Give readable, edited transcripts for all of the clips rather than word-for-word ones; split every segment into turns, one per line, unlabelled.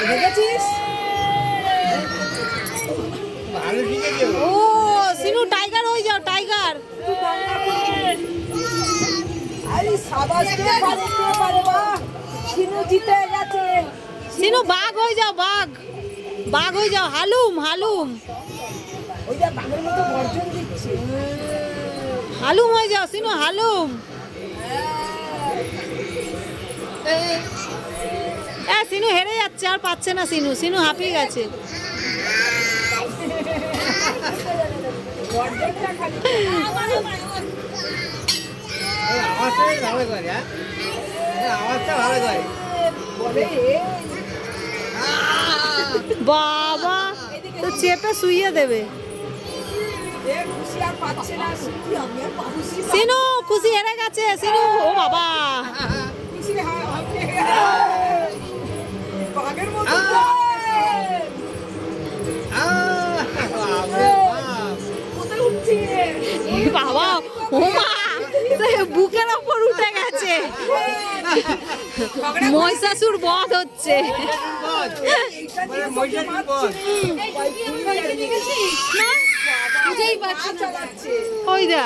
দেখেছিস?
ও সিনু টাইগার হয়ে যাও, টাইগার।
আরে সাবাস, কে পারে কে পারে, বাহ সিনু জিতে গেছে।
সিনু বাঘ হয়ে যাও, বাঘ, বাঘ হয়ে যাও, হালুম হালুম,
ওই যে বাঘের মতো গর্জন দিচ্ছে।
হালুম হয়ে যাও সিনু, হালুম। সিনু হেরে যাচ্ছে, আর পাচ্ছে না সিনু, সিনু হাঁপিয়ে গেছে।
গর্জনটা খালি
আওয়াজটা ভালো করে, আওয়াজটা ভালো করে
বলে
বাবা তো চেপে শুইয়ে দেবে।
এ খুশি আর পাচ্ছে না, কি হবে আর খুশি
সিনু খুশি হেরে গেছে সিনু, ও বাবা।
খুশি হাঁপিয়ে গেছে। বাঘের মতো কোথায় উঠছে?
বাবা ও মা, বুকের ওপর উঠে গেছে, মহিষাসুর বধ হচ্ছে। ওই দা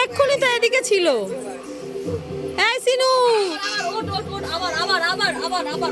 এক্ষুনি তো এদিকে ছিল। এই সিনু
আবার আবার আবার আবার আবার আবার